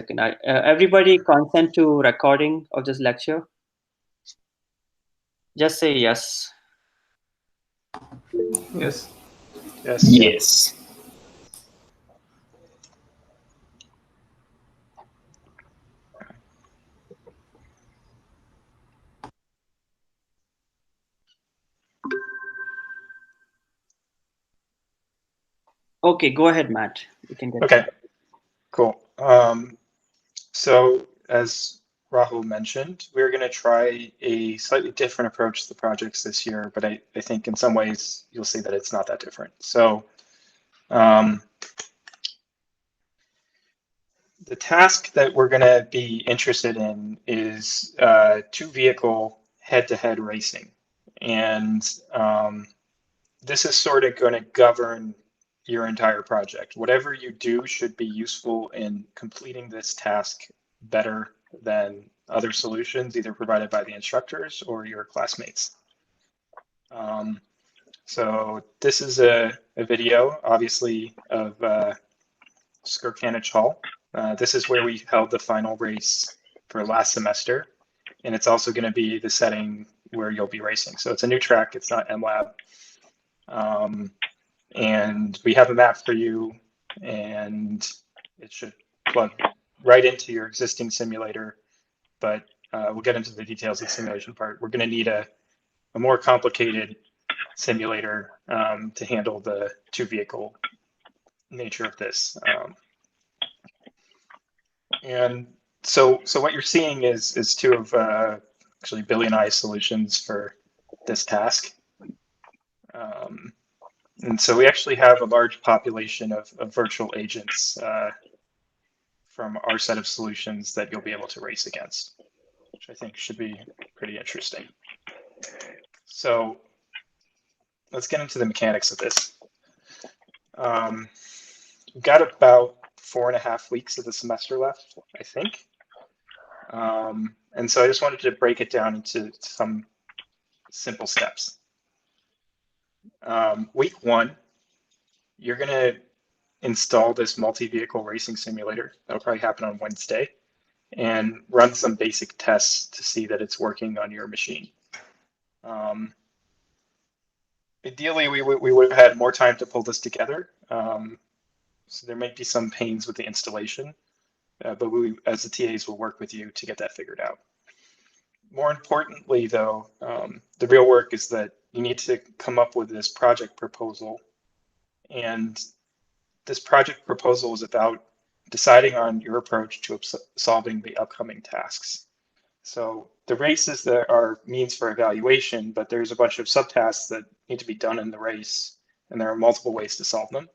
second. Everybody consent to recording of this lecture? Just say yes. Yes. Yes. Yes. Okay, go ahead, Matt. You can get Okay, cool. So as Rahul mentioned, we're going to try a slightly different approach to the projects this year, but I think in some ways you'll see that it's not that different. So the task that we're going to be interested in is two-vehicle head-to-head racing. And this is sort of going to govern your entire project. Whatever you do should be useful in completing this task better than other solutions, either provided by the instructors or your classmates. So this is a video, obviously, of Skirkanich Hall. This is where we held the final race for last semester, and it's also going to be the setting where you'll be racing. So it's a new track, it's not MLab. And we have a map for you, and it should plug right into your existing simulator, but we'll get into the details of the simulation part. We're going to need a more complicated simulator to handle the two-vehicle nature of this. And so what you're seeing is two of actually BillionEye solutions for this task. And so we actually have a large population of virtual agents from our set of solutions that you'll be able to race against, which I think should be pretty interesting. So let's get into the mechanics of this. We've got about 4.5 weeks of the semester left, I think. And so I just wanted to break it down into some simple steps. Week 1, you're going to install this multi-vehicle racing simulator. That'll probably happen on Wednesday, and run some basic tests to see that it's working on your machine. Ideally, we would have had more time to pull this together. So there might be some pains with the installation, but we, as the TAs, will work with you to get that figured out. More importantly, though, the real work is that you need to come up with this project proposal. And this project proposal is about deciding on your approach to solving the upcoming tasks. So the races that are means for evaluation, but there's a bunch of subtasks that need to be done in the race, and there are multiple ways to solve them.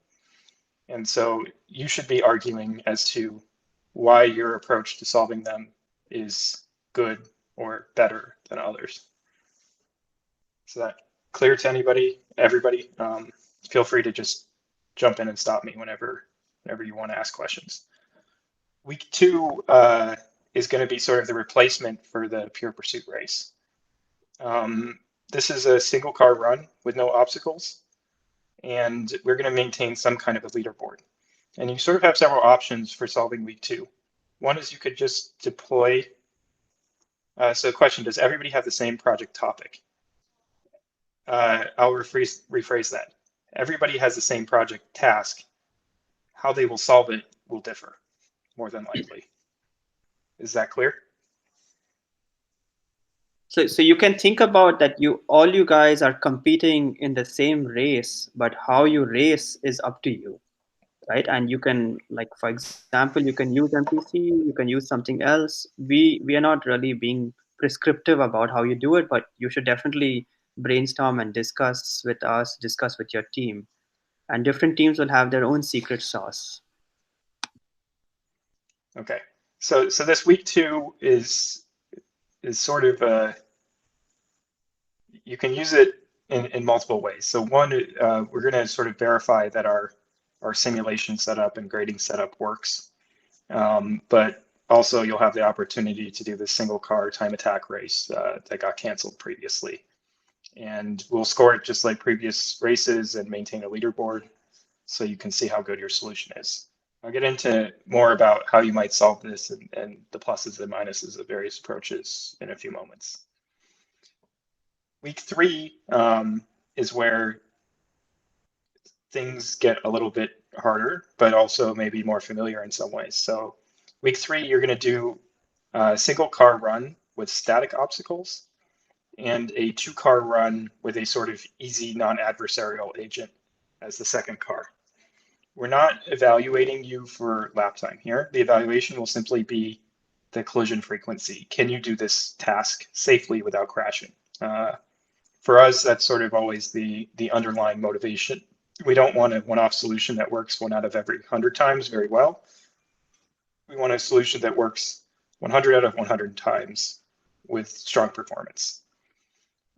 And so you should be arguing as to why your approach to solving them is good or better than others. Is that clear to anybody, everybody? Feel free to just jump in and stop me whenever you want to ask questions. Week 2 is going to be sort of the replacement for the pure pursuit race. This is a single car run with no obstacles, and we're going to maintain some kind of a leaderboard. And you sort of have several options for solving week 2. One is you could just deploy. So question, does everybody have the same project topic? I'll rephrase that. Everybody has the same project task. How they will solve it will differ, more than likely. Is that clear? So you can think about that all you guys are competing in the same race, but how you race is up to you, right? And you can, like, for example, you can use MPC, you can use something else. We are not really being prescriptive about how you do it, but you should definitely brainstorm and discuss with us, discuss with your team. And different teams will have their own secret sauce. Okay, so this week 2 is sort of you can use it in multiple ways. So one, we're going to sort of verify that our simulation setup and grading setup works, but also you'll have the opportunity to do the single car time attack race that got canceled previously, and we'll score it just like previous races and maintain a leaderboard so you can see how good your solution is. I'll get into more about how you might solve this and the pluses and minuses of various approaches in a few moments. Week 3 is where things get a little bit harder, but also maybe more familiar in some ways. So week 3, you're going to do a single car run with static obstacles and a 2-car run with a sort of easy non-adversarial agent as the second car. We're not evaluating you for lap time here. The evaluation will simply be the collision frequency. Can you do this task safely without crashing? For us, that's sort of always the underlying motivation. We don't want a one-off solution that works 1 out of every 100 times very well. We want a solution that works 100 out of 100 times with strong performance.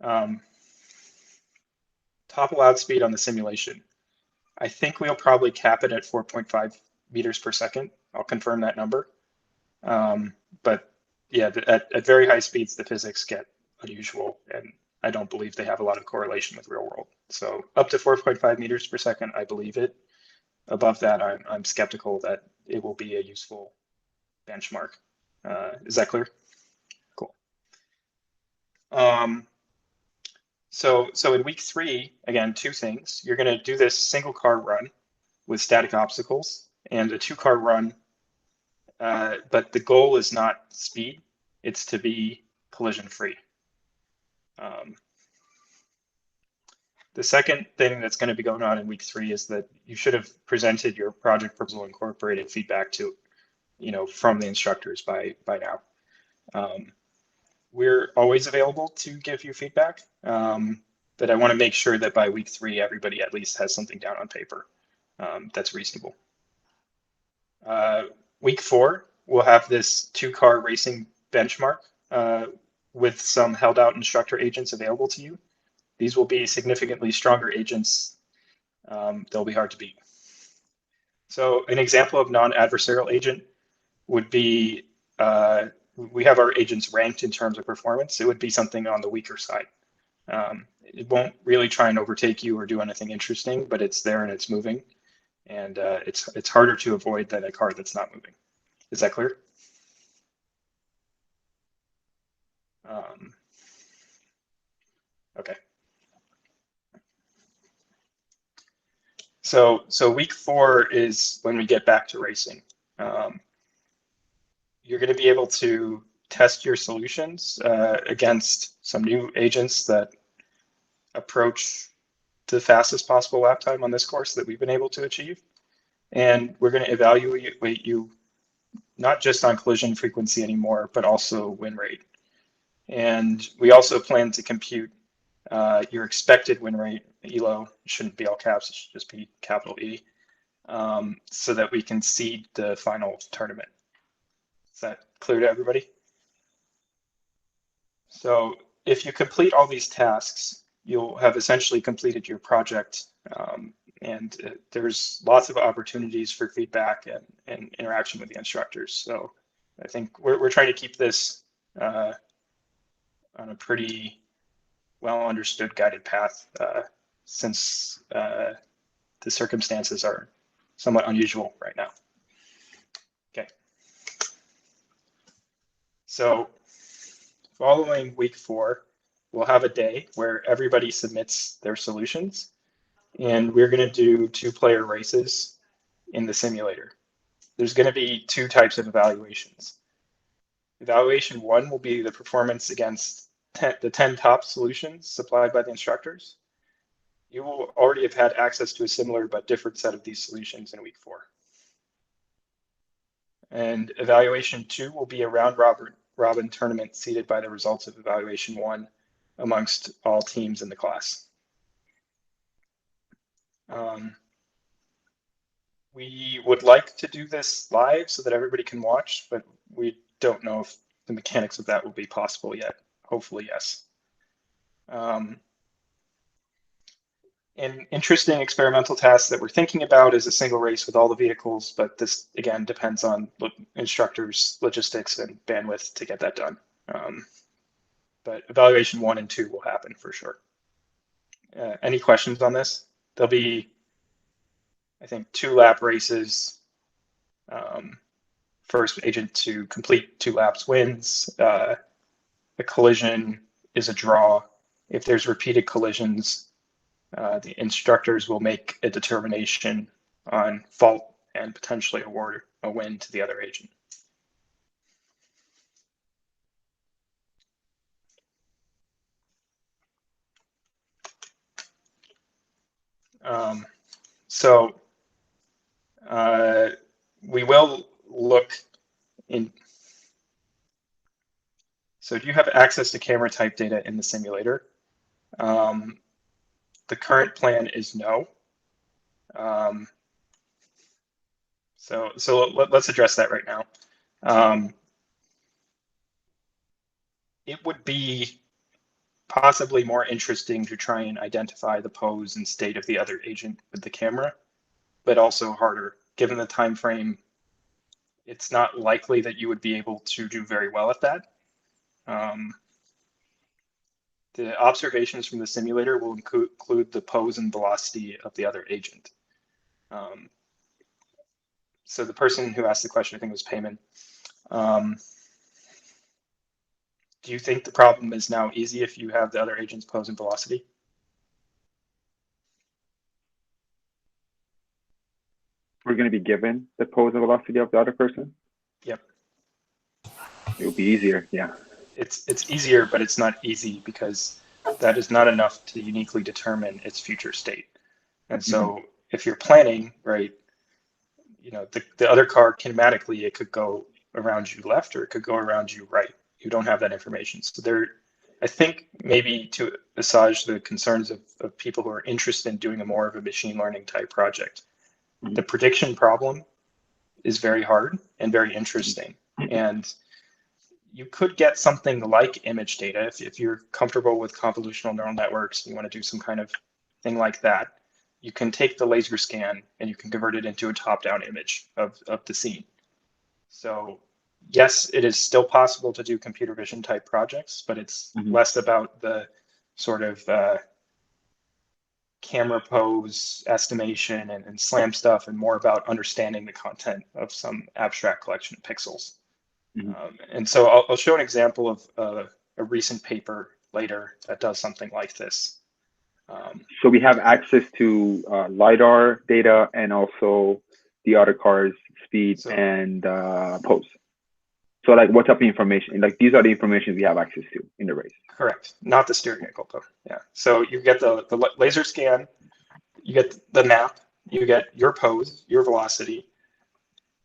Top allowed speed on the simulation. I think we'll probably cap it at 4.5 meters per second. I'll confirm that number. But yeah, at very high speeds, the physics get unusual, and I don't believe they have a lot of correlation with real world. So up to 4.5 meters per second, I believe it. Above that, I'm skeptical that it will be a useful benchmark. Is that clear? Cool. So in week 3, again, 2 things. You're going to do this single car run with static obstacles and a 2-car run, but the goal is not speed. It's to be collision free. The second thing that's going to be going on in week 3 is that you should have presented your project proposal, incorporated feedback to, from the instructors by now. We're always available to give you feedback, but I want to make sure that by week 3, everybody at least has something down on paper that's reasonable. Week 4, we'll have this 2-car racing benchmark with some held out instructor agents available to you. These will be significantly stronger agents. They'll be hard to beat. So an example of non-adversarial agent would be, we have our agents ranked in terms of performance. It would be something on the weaker side. It won't really try and overtake you or do anything interesting, but it's there and it's moving. And it's harder to avoid than a car that's not moving. Is that clear? Okay. So week 4 is when we get back to racing. You're going to be able to test your solutions against some new agents that approach the fastest possible lap time on this course that we've been able to achieve. And we're going to evaluate you not just on collision frequency anymore, but also win rate. And we also plan to compute your expected win rate, ELO. It shouldn't be all caps, it should just be capital E, so that we can seed the final tournament. Is that clear to everybody? So if you complete all these tasks, you'll have essentially completed your project, and there's lots of opportunities for feedback and interaction with the instructors. So I think we're trying to keep this on a pretty well understood guided path, since the circumstances are somewhat unusual right now. Okay. So following week 4, we'll have a day where everybody submits their solutions, and we're going to do 2-player races in the simulator. There's going to be 2 types of evaluations. Evaluation 1 will be the performance against the 10 top solutions supplied by the instructors. You will already have had access to a similar but different set of these solutions in week 4. And evaluation 2 will be a round robin tournament seeded by the results of evaluation 1 amongst all teams in the class. We would like to do this live so that everybody can watch, but we don't know if the mechanics of that will be possible yet. Hopefully, yes. An interesting experimental task that we're thinking about is a single race with all the vehicles, but this, again, depends on instructors' logistics and bandwidth to get that done. But evaluation 1 and 2 will happen for sure. Any questions on this? There'll be, I think, 2 lap races First agent to complete 2 laps wins. A collision is a draw. If there's repeated collisions, the instructors will make a determination on fault and potentially award a win to the other agent. So we will look in. So do you have access to camera type data in the simulator? The current plan is no. So let's address that right now. It would be possibly more interesting to try and identify the pose and state of the other agent with the camera, but also harder. Given the time frame, it's not likely that you would be able to do very well at that. The observations from the simulator will include the pose and velocity of the other agent. So the person who asked the question, I think, was Payman. Do you think the problem is now easy if you have the other agent's pose and velocity? We're going to be given the pose and velocity of the other person? Yep. It will be easier, yeah. It's easier, but it's not easy because that is not enough to uniquely determine its future state. And so if you're planning, right, you know, the other car kinematically, it could go around you left or it could go around you right. You don't have that information. So there, I think maybe to assuage the concerns of people who are interested in doing a more of a machine learning type project, the prediction problem is very hard and very interesting. And you could get something like image data if you're comfortable with convolutional neural networks, you want to do some kind of thing like that. You can take the laser scan and you can convert it into a top-down image of the scene. So yes, it is still possible to do computer vision type projects, but it's less about the sort of camera pose estimation and slam stuff and more about understanding the content of some abstract collection of pixels. And so I'll show an example of a recent paper later that does something like this. So we have access to LiDAR data and also the other car's speed and pose. So like what type of information? Like these are the information we have access to in the race. Correct. Not the steering angle though. Yeah. So you get the laser scan, you get the map, you get your pose, your velocity,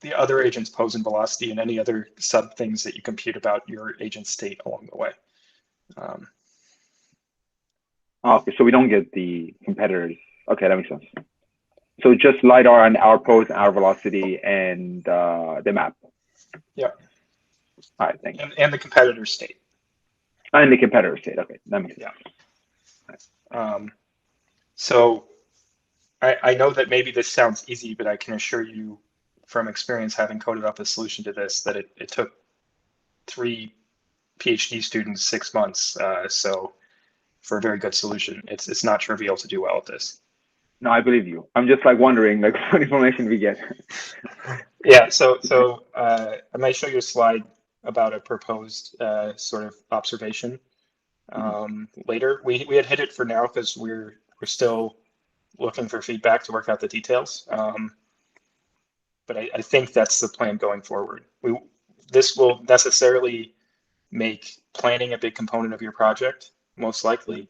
the other agent's pose and velocity, and any other sub things that you compute about your agent's state along the way. Okay, so we don't get the competitors. Okay, that makes sense. So just LiDAR and our pose and our velocity and the map. Yeah. All right, thank you. And the competitor's state. And the competitor state. Okay, that makes sense. Yeah. So I know that maybe this sounds easy, but I can assure you from experience having coded up a solution to this that it took 3 PhD students 6 months. So for a very good solution, it's not trivial to do well at this. No, I believe you. I'm just like wondering like what information we get. Yeah, so I might show you a slide about a proposed sort of observation later. We had hit it for now because we're still looking for feedback to work out the details. But I think that's the plan going forward. This will necessarily make planning a big component of your project, most likely.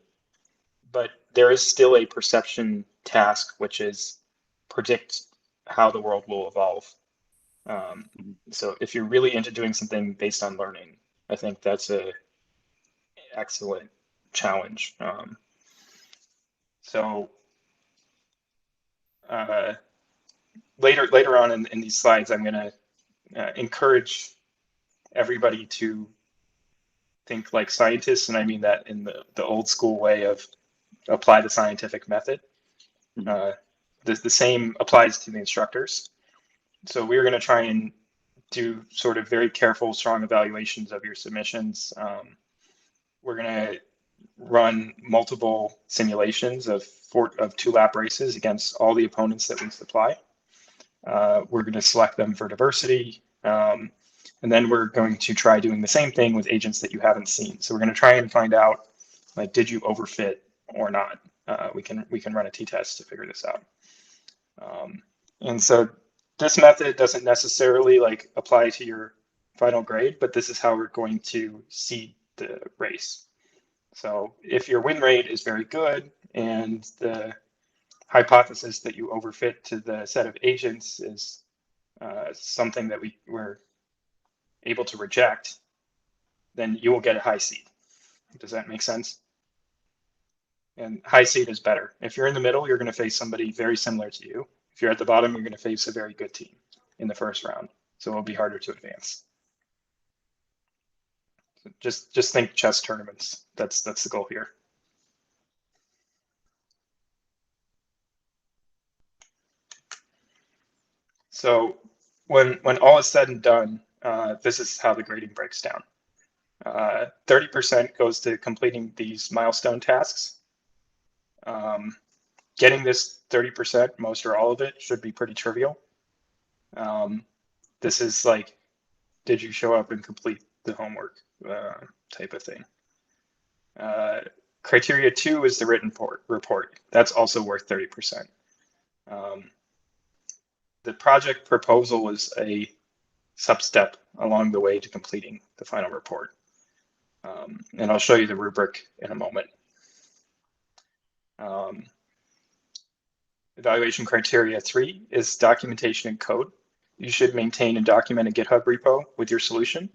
But there is still a perception task, which is predict how the world will evolve. So if you're really into doing something based on learning, I think that's a excellent challenge. So later on in these slides, I'm going to encourage everybody to think like scientists, and I mean that in the old school way of apply the scientific method. The same applies to the instructors. So we're going to try and do sort of very careful, strong evaluations of your submissions. We're going to run multiple simulations of 2 lap races against all the opponents that we supply. We're going to select them for diversity. And then we're going to try doing the same thing with agents that you haven't seen. So we're going to try and find out, like, did you overfit or not? We can run a t-test to figure this out. And so this method doesn't necessarily like apply to your final grade, but this is how we're going to seed the race. So if your win rate is very good and the hypothesis that you overfit to the set of agents is something that we're able to reject, then you will get a high seed. Does that make sense? And high seed is better. If you're in the middle, you're going to face somebody very similar to you. If you're at the bottom, you're going to face a very good team in the first round. So it'll be harder to advance. So just think chess tournaments. That's the goal here. So when all is said and done, this is how the grading breaks down. 30% goes to completing these milestone tasks. Getting this 30%, most or all of it, should be pretty trivial. This is like, did you show up and complete the homework type of thing. Criteria 2 is the written report. That's also worth 30%. The project proposal is a sub-step along the way to completing the final report. And I'll show you the rubric in a moment. Evaluation criteria 3 is documentation and code. You should maintain and document a GitHub repo with your solution.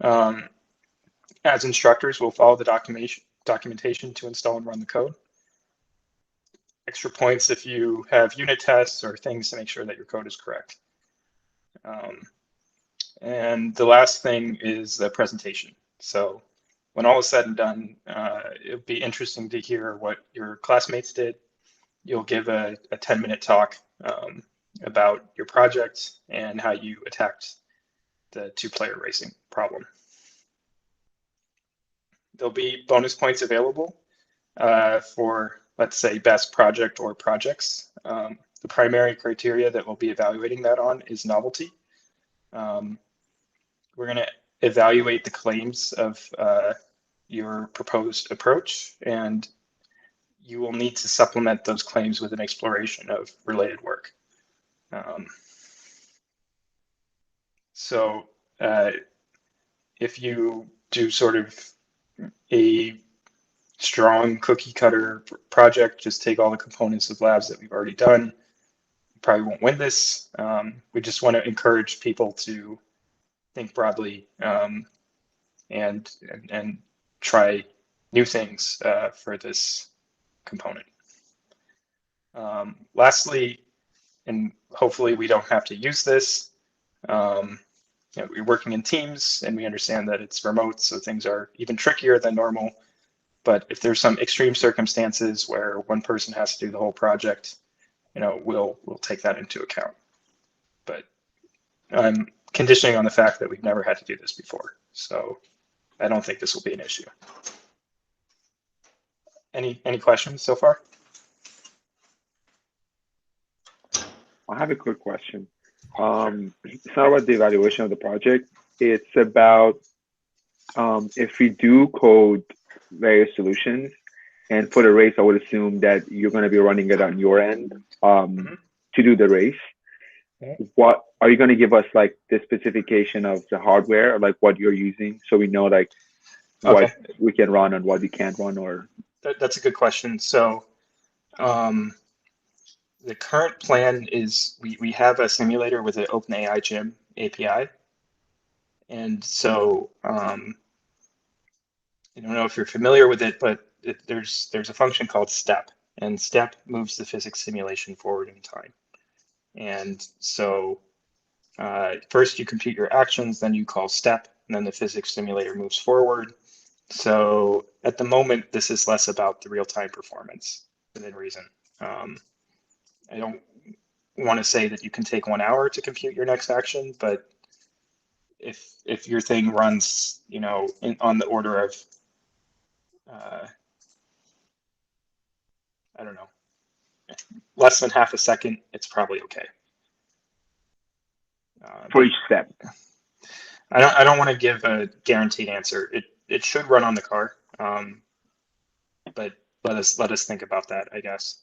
As instructors, we'll follow the documentation to install and run the code. Extra points if you have unit tests or things to make sure that your code is correct. And the last thing is the presentation. So when all is said and done, it'll be interesting to hear what your classmates did. You'll give a 10-minute talk about your project and how you attacked the two-player racing problem. There'll be bonus points available for, let's say, best project or projects. The primary criteria that we'll be evaluating that on is novelty. We're going to evaluate the claims of your proposed approach, and you will need to supplement those claims with an exploration of related work. So if you do sort of a strong cookie cutter project, just take all the components of labs that we've already done, you probably won't win this. We just want to encourage people to think broadly and try new things for this component. Lastly, and hopefully we don't have to use this, we're working in teams and we understand that it's remote, so things are even trickier than normal. But if there's some extreme circumstances where one person has to do the whole project, we'll take that into account. But I'm conditioning on the fact that we've never had to do this before, so I don't think this will be an issue. Any questions so far? I have a quick question. It's not about the evaluation of the project. It's about if we do code various solutions, and for the race, I would assume that you're going to be running it on your end to do the race. What are you going to give us, like the specification of the hardware, like what you're using, so we know like what we can run and what we can't run? Or that's a good question. So the current plan is we have a simulator with an OpenAI Gym API. And so I don't know if you're familiar with it, but there's a function called step, and step moves the physics simulation forward in time. And so first you compute your actions, then you call step, and then the physics simulator moves forward. So at the moment, this is less about the real-time performance within reason. I don't want to say that you can take 1 hour to compute your next action, but if your thing runs, on the order of, I don't know, less than half a second, it's probably okay. for each step. I don't want to give a guaranteed answer. It should run on the car, but let us think about that, I guess.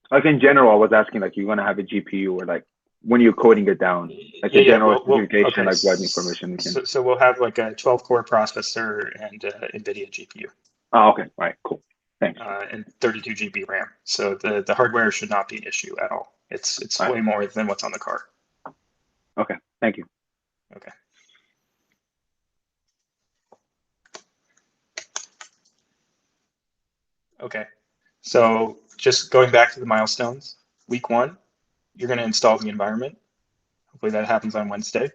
Like in general, I was asking like you're gonna have a GPU or like when you're coding it down, like the Yeah, general we'll specification, okay. like what information we can. So we'll have like a 12-core processor and NVIDIA GPU. Oh, okay, all right, cool, thanks. And 32 GB RAM. So the hardware should not be an issue at all. It's All way right. more than what's on the car. Okay, thank you. Okay. Okay. So just going back to the milestones, week 1, you're going to install the environment. Hopefully that happens on Wednesday.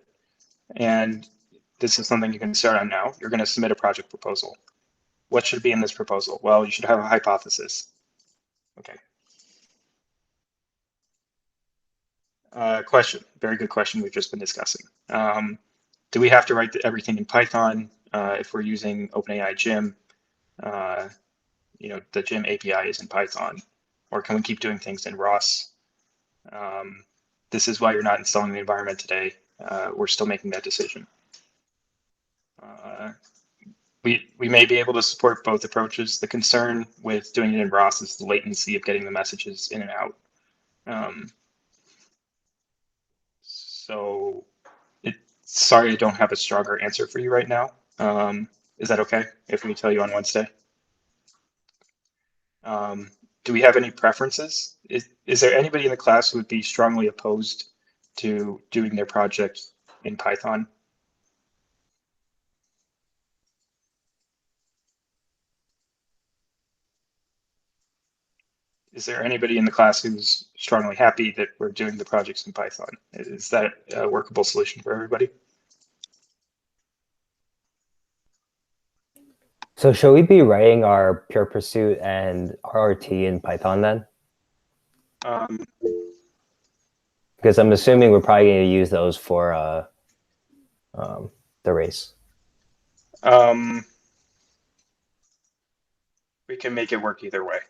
And this is something you can start on now. You're going to submit a project proposal. What should be in this proposal? Well, you should have a hypothesis. Okay. Question. Very good question we've just been discussing. Do we have to write everything in Python if we're using OpenAI Gym? The Gym API is in Python, or can we keep doing things in ROS? This is why you're not installing the environment today. We're still making that decision. We may be able to support both approaches. The concern with doing it in ROS is the latency of getting the messages in and out. So sorry, I don't have a stronger answer for you right now. Is that okay if we tell you on Wednesday? Do we have any preferences? Is there anybody in the class who would be strongly opposed to doing their project in Python? Is there anybody in the class who's strongly happy that we're doing the projects in Python? Is that a workable solution for everybody? So should we be writing our pure pursuit and RRT in Python then? Because I'm assuming we're probably going to use those for the race. We can make it work either way.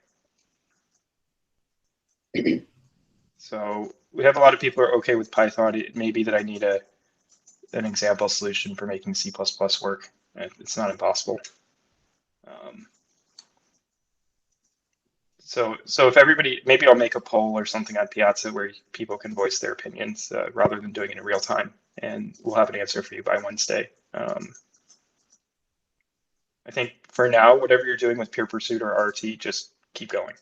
So we have a lot of people who are okay with Python. It may be that I need an example solution for making C++ work. It's not impossible. So if everybody, maybe I'll make a poll or something on Piazza where people can voice their opinions rather than doing it in real time, and we'll have an answer for you by Wednesday. I think for now, whatever you're doing with Pure Pursuit or RT, just keep going.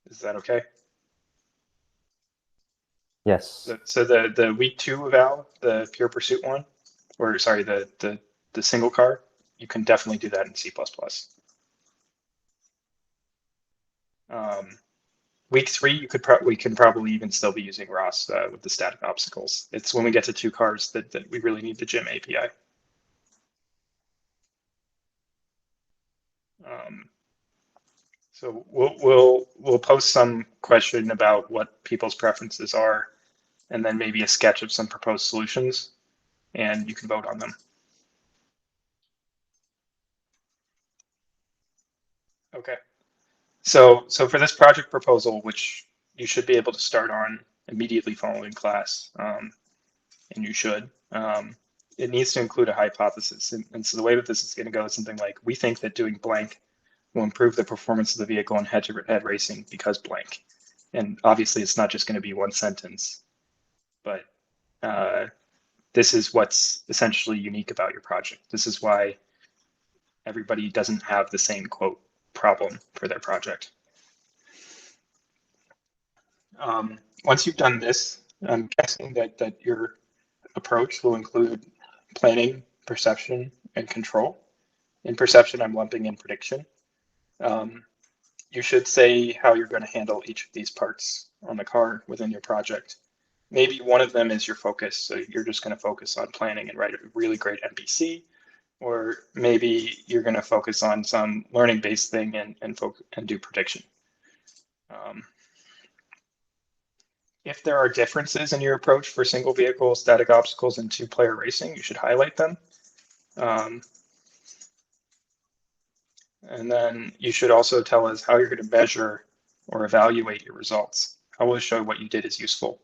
Is that okay? Yes. So the week 2 eval, the Pure Pursuit one, or sorry, the single car, you can definitely do that in C++. Week 3, we can probably even still be using ROS with the static obstacles. It's when we get to 2 cars that we really need the Gym API. So we'll post some question about what people's preferences are, and then maybe a sketch of some proposed solutions, and you can vote on them. Okay. So for this project proposal, which you should be able to start on immediately following class, and you should, it needs to include a hypothesis. And so the way that this is going to go is something like, we think that doing blank will improve the performance of the vehicle in head-to-head racing because blank. And obviously, it's not just going to be one sentence, but this is what's essentially unique about your project. This is why everybody doesn't have the same quote problem for their project. Once you've done this, I'm guessing that your approach will include planning, perception, and control. In perception, I'm lumping in prediction. You should say how you're going to handle each of these parts on the car within your project. Maybe one of them is your focus, so you're just going to focus on planning and write a really great MPC, or maybe you're going to focus on some learning-based thing and do prediction. If there are differences in your approach for single vehicle, static obstacles, and 2-player racing, you should highlight them. And then you should also tell us how you're going to measure or evaluate your results. How will it show what you did is useful?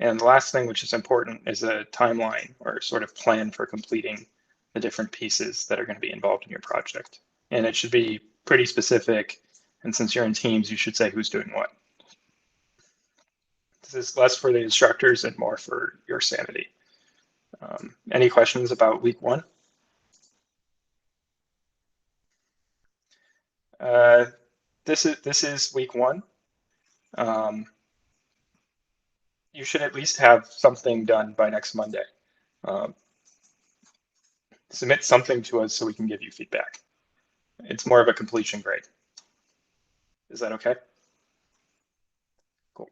And the last thing, which is important, is a timeline or sort of plan for completing the different pieces that are going to be involved in your project. And it should be pretty specific. And since you're in teams, you should say who's doing what. This is less for the instructors and more for your sanity. Any questions about week one? This is week one. You should at least have something done by next Monday. Submit something to us so we can give you feedback. It's more of a completion grade. Is that okay? Cool.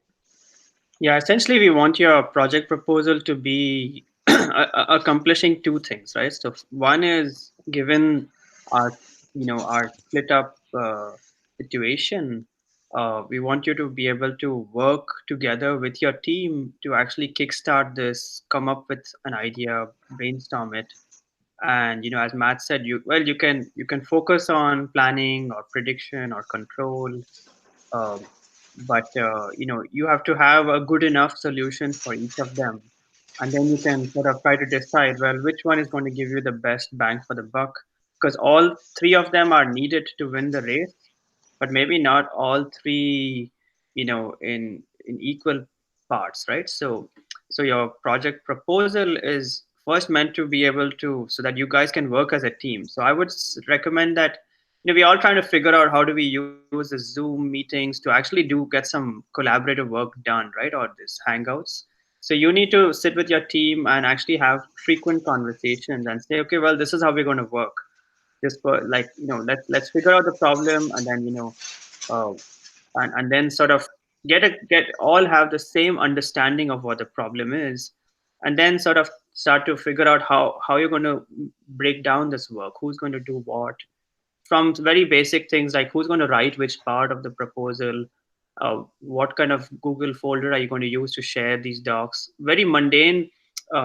Yeah, essentially we want your project proposal to be accomplishing two things, right? So one is, given our, our split up situation, we want you to be able to work together with your team to actually kickstart this, come up with an idea, brainstorm it. And as Matt said, you can focus on planning or prediction or control, um, but you have to have a good enough solution for each of them, and then you can sort of try to decide, well, which one is going to give you the best bang for the buck, because all three of them are needed to win the race, but maybe not all three, in equal parts, right? So your project proposal is first meant to be able to, so that you guys can work as a team. So I would recommend that, we're all trying to figure out how do we use the Zoom meetings to actually get some collaborative work done, right? Or this Hangouts. So you need to sit with your team and actually have frequent conversations and say, okay, well, this is how we're going to work. Just for, like, let's figure out the problem, and then uh, and then sort of get all have the same understanding of what the problem is, and then sort of start to figure out how you're going to break down this work, who's going to do what, from very basic things like who's going to write which part of the proposal, what kind of Google folder are you going to use to share these docs. Very mundane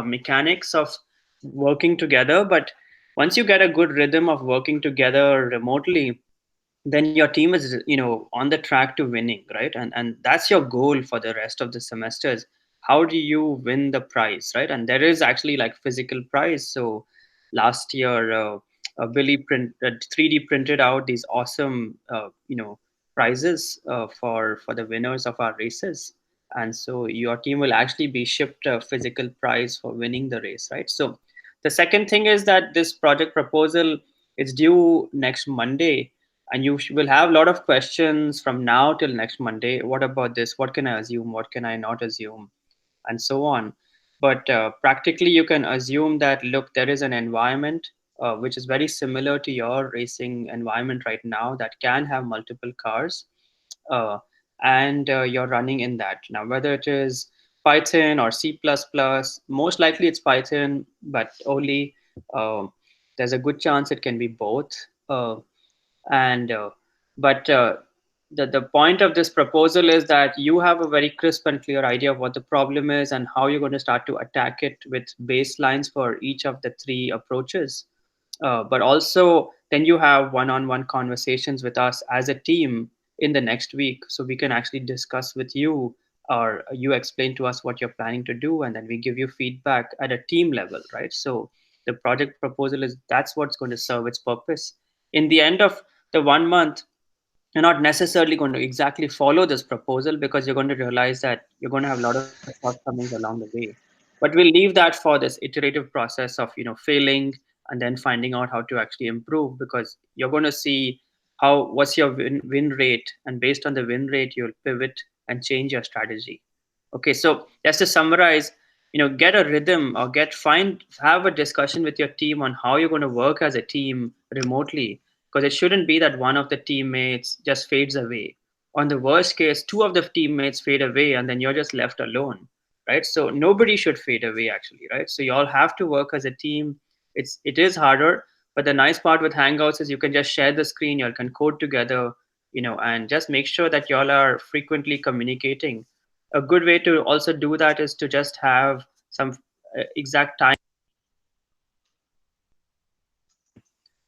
mechanics of working together, but once you get a good rhythm of working together remotely, then your team is on the track to winning, right? And that's your goal for the rest of the semesters. How do you win the prize, right? And there is actually like physical prize. So last year, Billy 3D printed out these awesome prizes for the winners of our races. And so your team will actually be shipped a physical prize for winning the race, right? So the second thing is that this project proposal is due next Monday, and you will have a lot of questions from now till next Monday. What about this? What can I assume? What can I not assume? And so on. But practically, you can assume that, look, there is an environment which is very similar to your racing environment right now that can have multiple cars, uh, and you're running in that. Now, whether it is Python or C++, most likely it's Python, but only there's a good chance it can be both. And but The point of this proposal is that you have a very crisp and clear idea of what the problem is and how you're going to start to attack it, with baselines for each of the three approaches. But also, then you have one-on-one conversations with us as a team in the next week, so we can actually discuss with you, or you explain to us what you're planning to do, and then we give you feedback at a team level, right? So the project proposal is, that's what's going to serve its purpose. In the end of the 1 month, you're not necessarily going to exactly follow this proposal, because you're going to realize that you're going to have a lot of shortcomings along the way. But we'll leave that for this iterative process of failing and then finding out how to actually improve, because you're going to see what's your win rate, and based on the win rate you'll pivot and change your strategy. Okay, so just to summarize, get a rhythm, or have a discussion with your team on how you're going to work as a team remotely, because it shouldn't be that one of the teammates just fades away. On the worst case, two of the teammates fade away, and then you're just left alone, right? So nobody should fade away, actually, right? So you all have to work as a team. It is harder, but the nice part with Hangouts is you can just share the screen, you all can code together, and just make sure that y'all are frequently communicating. A good way to also do that is to just have some exact time,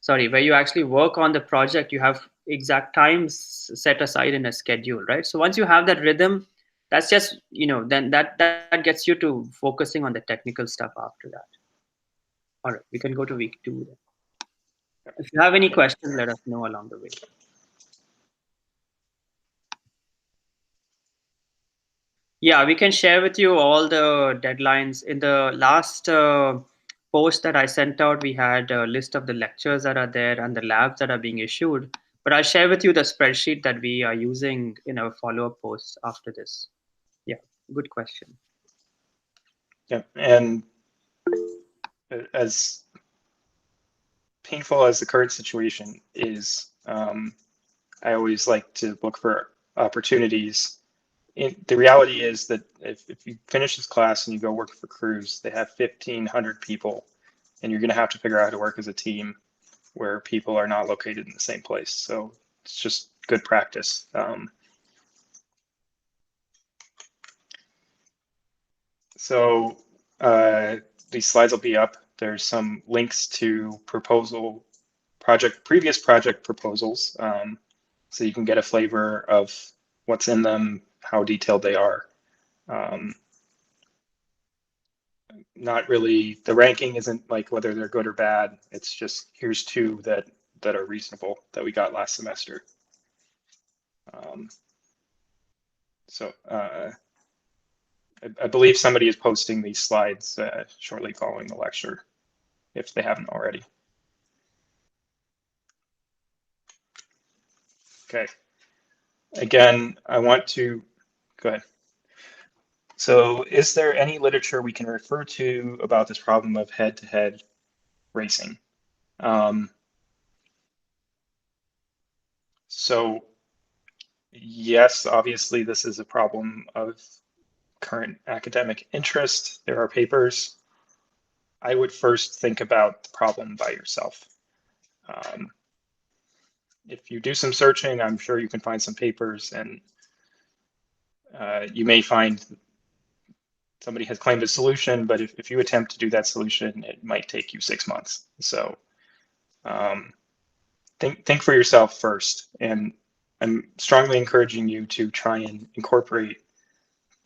sorry, where you actually work on the project. You have exact times set aside in a schedule, right? So once you have that rhythm, that's just, then that gets you to focusing on the technical stuff after that. All right, we can go to week 2 then. If you have any questions, let us know along the way. Yeah, we can share with you all the deadlines. In the last post that I sent out, we had a list of the lectures that are there and the labs that are being issued. But I'll share with you the spreadsheet that we are using in our follow-up posts after this. Yeah, good question. Yeah, and as painful as the current situation is, I always like to look for opportunities. The reality is that if you finish this class and you go work for Cruise, they have 1,500 people, and you're going to have to figure out how to work as a team where people are not located in the same place. So it's just good practice. So these slides will be up. There's some links to previous project proposals, so you can get a flavor of what's in them, how detailed they are. Not really, the ranking isn't like whether they're good or bad. It's just here's 2 that are reasonable that we got last semester. So I believe somebody is posting these slides shortly following the lecture, if they haven't already. Okay. Again, I want to go ahead. So is there any literature we can refer to about this problem of head-to-head racing? So yes, obviously this is a problem of current academic interest. There are papers. I would first think about the problem by yourself. If you do some searching, I'm sure you can find some papers, and you may find somebody has claimed a solution, but if you attempt to do that solution, it might take you 6 months. So think for yourself first. And I'm strongly encouraging you to try and incorporate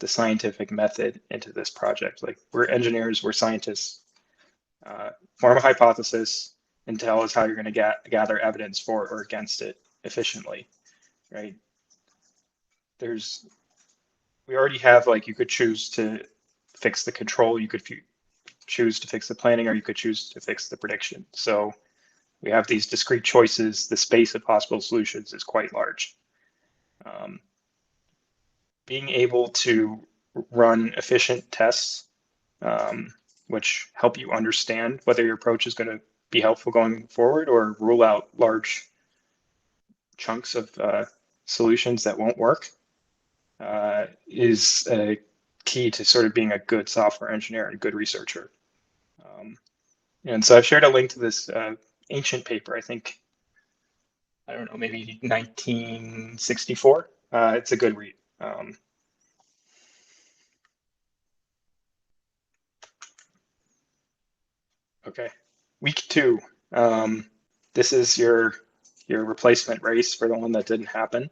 the scientific method into this project. Like, we're engineers, we're scientists. Form a hypothesis and tell us how you're going to gather evidence for or against it efficiently, right? We already have, like, you could choose to fix the control, you could choose to fix the planning, or you could choose to fix the prediction. So we have these discrete choices. The space of possible solutions is quite large. Being able to run efficient tests, which help you understand whether your approach is going to be helpful going forward or rule out large chunks of solutions that won't work, is a key to sort of being a good software engineer and a good researcher. And so I've shared a link to this ancient paper, I think, I don't know, maybe 1964. It's a good read. Okay, week 2. This is your replacement race for the one that didn't happen.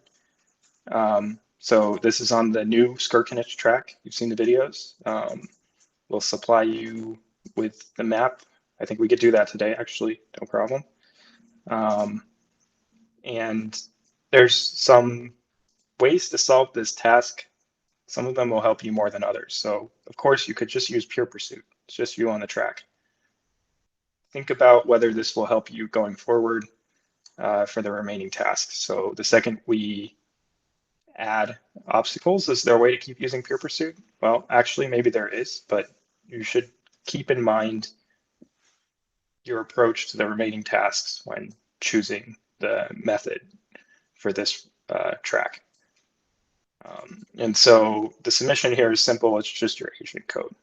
So this is on the new Skirkanich track. You've seen the videos. We'll supply you with the map. I think we could do that today, actually, no problem. And there's some ways to solve this task. Some of them will help you more than others. So of course you could just use pure pursuit. It's just you on the track. Think about whether this will help you going forward for the remaining tasks. So the second we add obstacles, is there a way to keep using pure pursuit? Well, actually, maybe there is, but you should keep in mind your approach to the remaining tasks when choosing the method for this track. And so the submission here is simple. It's just your agent code.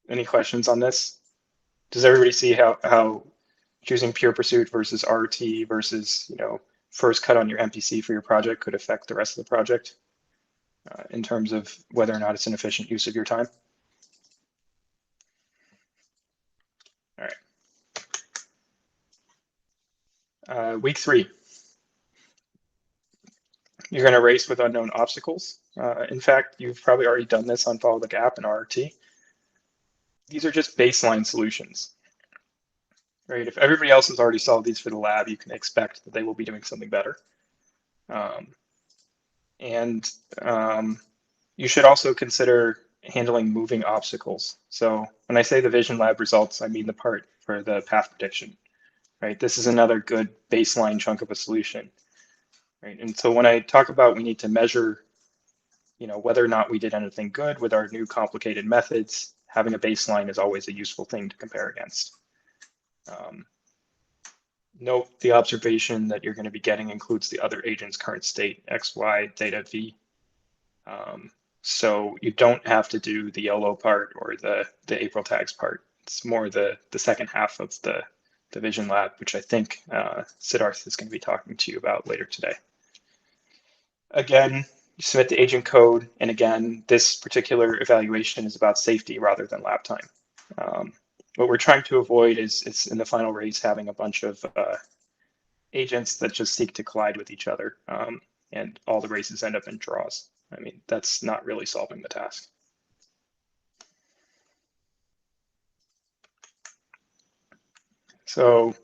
Any questions on this? Does everybody see how choosing pure pursuit versus RT versus, first cut on your MPC for your project could affect the rest of the project in terms of whether or not it's an efficient use of your time? All right. Week 3. you're going to race with unknown obstacles. In fact, you've probably already done this on Follow the Gap and RRT. These are just baseline solutions, right? If everybody else has already solved these for the lab, you can expect that they will be doing something better. You should also consider handling moving obstacles. So when I say the Vision Lab results, I mean the part for the path prediction, right? This is another good baseline chunk of a solution, right? And so when I talk about we need to measure, whether or not we did anything good with our new complicated methods, having a baseline is always a useful thing to compare against. Note the observation that you're going to be getting includes the other agent's current state, X, Y, theta, V. So you don't have to do the YOLO part or the April tags part. It's more the second half of the Vision Lab, which I think Siddharth is going to be talking to you about later today. Again, you submit the agent code, and again, this particular evaluation is about safety rather than lab time. What we're trying to avoid is in the final race having a bunch of agents that just seek to collide with each other, and all the races end up in draws. I mean, that's not really solving the task. So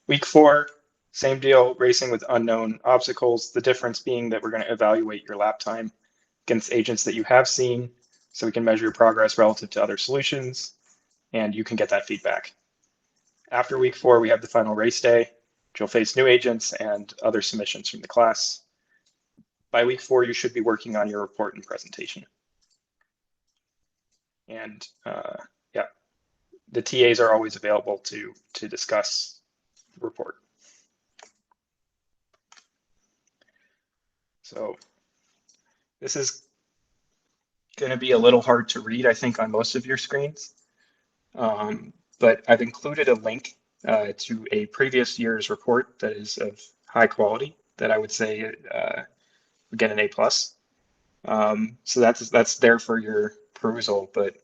week 4, same deal, racing with unknown obstacles. The difference being that we're going to evaluate your lap time against agents that you have seen, so we can measure your progress relative to other solutions, and you can get that feedback. After week 4, we have the final race day, which you'll face new agents and other submissions from the class. By week 4, you should be working on your report and presentation. And yeah, the TAs are always available to discuss the report. So this is going to be a little hard to read, I think, on most of your screens. But I've included a link to a previous year's report that is of high quality that I would say would get an A+. So that's there for your perusal, but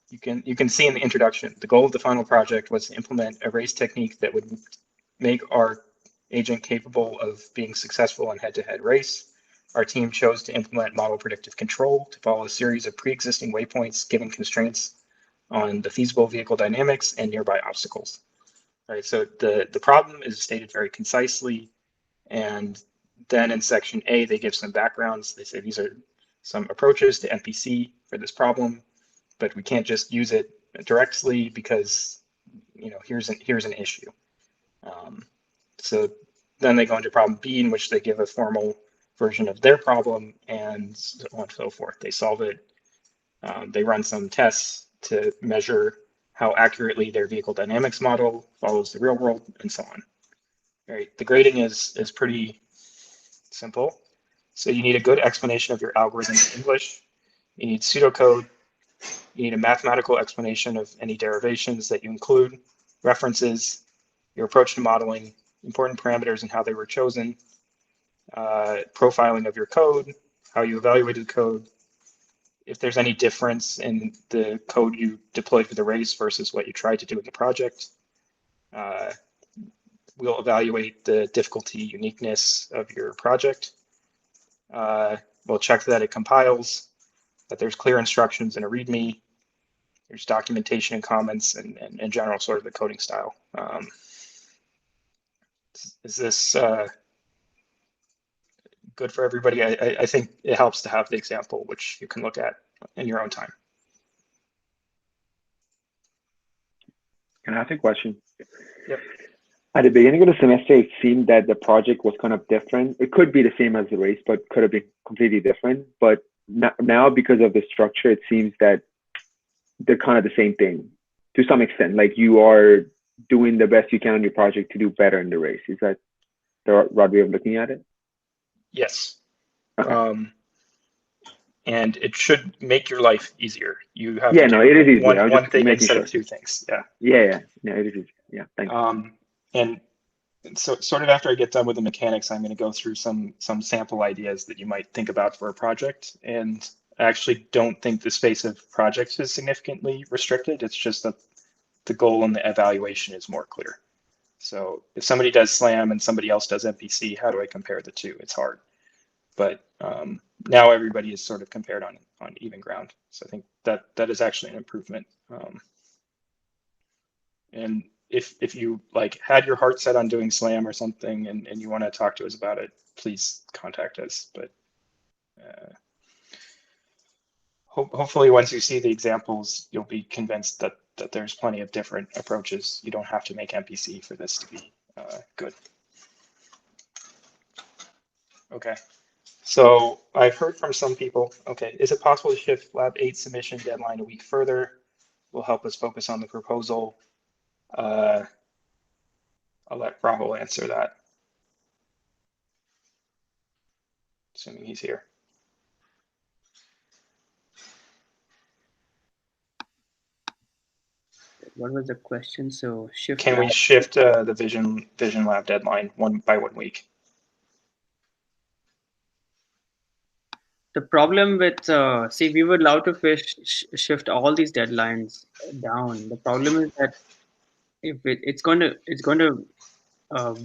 you can see in the introduction, the goal of the final project was to implement a race technique that would make our agent capable of being successful in head-to-head race. Our team chose to implement model predictive control to follow a series of pre-existing waypoints given constraints on the feasible vehicle dynamics and nearby obstacles. All right, so the problem is stated very concisely, and then in section A, they give some backgrounds. They say these are some approaches to MPC for this problem, but we can't just use it directly because here's an issue. So then they go into problem B, in which they give a formal version of their problem and so on and so forth. They solve it. They run some tests to measure how accurately their vehicle dynamics model follows the real world, and so on. All right, the grading is pretty simple. So you need a good explanation of your algorithm in English. You need pseudocode. You need a mathematical explanation of any derivations that you include, references, your approach to modeling, important parameters and how they were chosen, profiling of your code, how you evaluated the code, if there's any difference in the code you deployed for the race versus what you tried to do in the project. We'll evaluate the difficulty uniqueness of your project. We'll check that it compiles, that there's clear instructions in a README, there's documentation and comments, and in general sort of the coding style. Is this good for everybody? I think it helps to have the example, which you can look at in your own time. Can I ask a question? Yep. At the beginning of the semester, it seemed that the project was kind of different. It could be the same as the race, but could have been completely different. But now, because of the structure, it seems that they're kind of the same thing to some extent. Like you are doing the best you can on your project to do better in the race. Is that the right way of looking at it? Yes. Okay. And it should make your life easier. You have it is easier. one thing instead of two things. Yeah, it is easier. Yeah, thanks. And so sort of after I get done with the mechanics, I'm going to go through some sample ideas that you might think about for a project. And I actually don't think the space of projects is significantly restricted. It's just that the goal and the evaluation is more clear. So if somebody does SLAM and somebody else does MPC, how do I compare the two? It's hard. but now everybody is sort of compared on even ground. So I think that is actually an improvement. And if you like had your heart set on doing SLAM or something and you want to talk to us about it, please contact us. But hopefully once you see the examples, you'll be convinced that there's plenty of different approaches. You don't have to make MPC for this to be good. Okay, so I've heard from some people, okay, is it possible to shift Lab 8 submission deadline a week further? Will help us focus on the proposal. I'll let Rahul answer that, assuming he's here. What was the question? So shift. Can we shift the vision lab deadline by 1 week? The problem with see, we would love to shift all these deadlines down. The problem is that if it's going to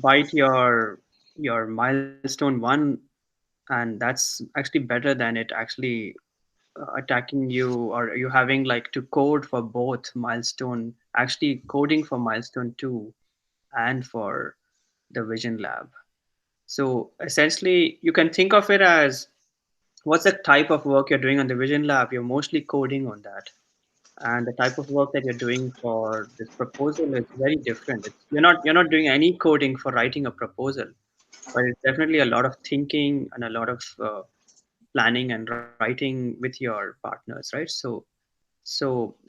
bite your milestone one, and that's actually better than it actually attacking you, or you having like to code for both milestone, actually coding for milestone 2 and for the vision lab. So essentially you can think of it as, what's the type of work you're doing on the vision lab? You're mostly coding on that, and the type of work that you're doing for this proposal is very different. You're not doing any coding for writing a proposal, but it's definitely a lot of thinking and a lot of planning and writing with your partners, right? So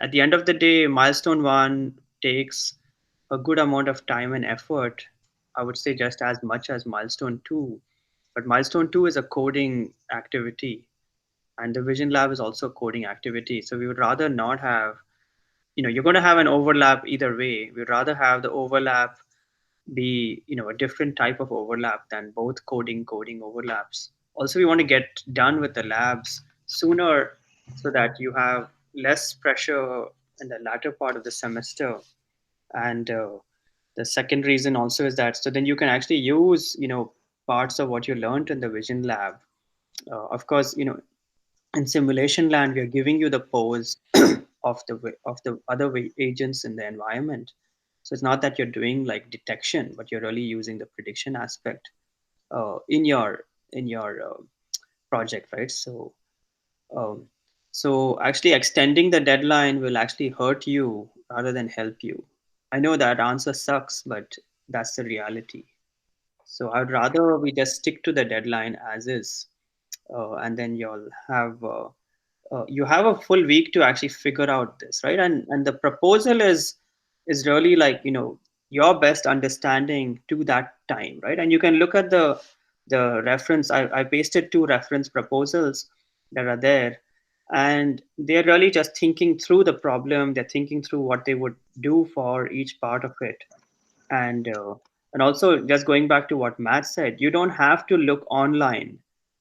at the end of the day, milestone 1 takes a good amount of time and effort. I would say just as much as milestone 2, but milestone 2 is a coding activity, and the vision lab is also a coding activity. So we would rather not have, you're going to have an overlap either way. We'd rather have the overlap be, a different type of overlap than both coding overlaps. Also, we want to get done with the labs sooner so that you have less pressure in the latter part of the semester. And the second reason also is that so then you can actually use, parts of what you learned in the vision lab. Of course, in simulation land, we are giving you the pose of the other agents in the environment. So it's not that you're doing like detection, but you're really using the prediction aspect in your project, right? Um, so actually extending the deadline will actually hurt you rather than help you. I know that answer sucks, but that's the reality. So I'd rather we just stick to the deadline as is, and then you have a full week to actually figure out this, right? And the proposal is really like, your best understanding to that time, right? And you can look at the reference. I pasted 2 reference proposals that are there, and they're really just thinking through the problem. They're thinking through what they would do for each part of it. And also, just going back to what Matt said, you don't have to look online,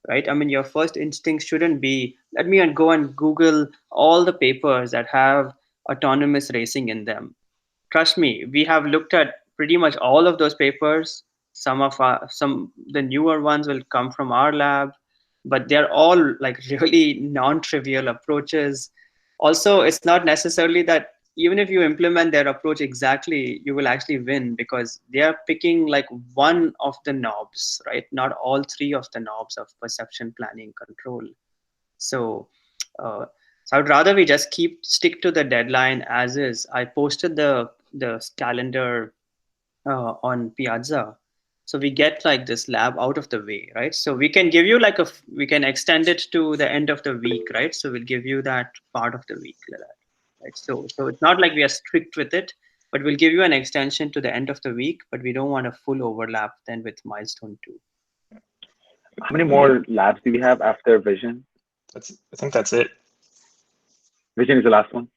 right? I mean, your first instinct shouldn't be, let me go and Google all the papers that have autonomous racing in them. Trust me, we have looked at pretty much all of those papers. Some the newer ones will come from our lab, but they're all like really non-trivial approaches. Also, it's not necessarily that even if you implement their approach exactly, you will actually win, because they are picking like one of the knobs, right? Not all 3 of the knobs of perception, planning, control. So, uh, so I'd rather we just stick to the deadline as is. I posted the calendar on Piazza, so we get like this lab out of the way, right? So we can give you like we can extend it to the end of the week, right? So we'll give you that part of the week, like that, right? So it's not like we are strict with it, but we'll give you an extension to the end of the week, but we don't want a full overlap then with milestone 2. How many more labs do we have after Vision? I think that's it. Vision is the last one.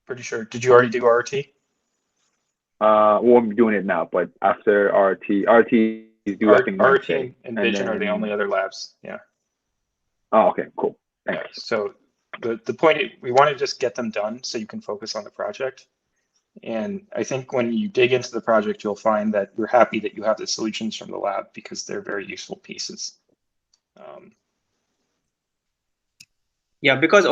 Pretty sure. Did you already do RT? Well, I'm doing it now, but after RT is due, I think, RT Wednesday. and Vision are the only other labs. Yeah. Oh, okay, cool. Thanks. So the point we want to just get them done so you can focus on the project. And I think when you dig into the project, you'll find that you're happy that you have the solutions from the lab because they're very useful pieces. Yeah, because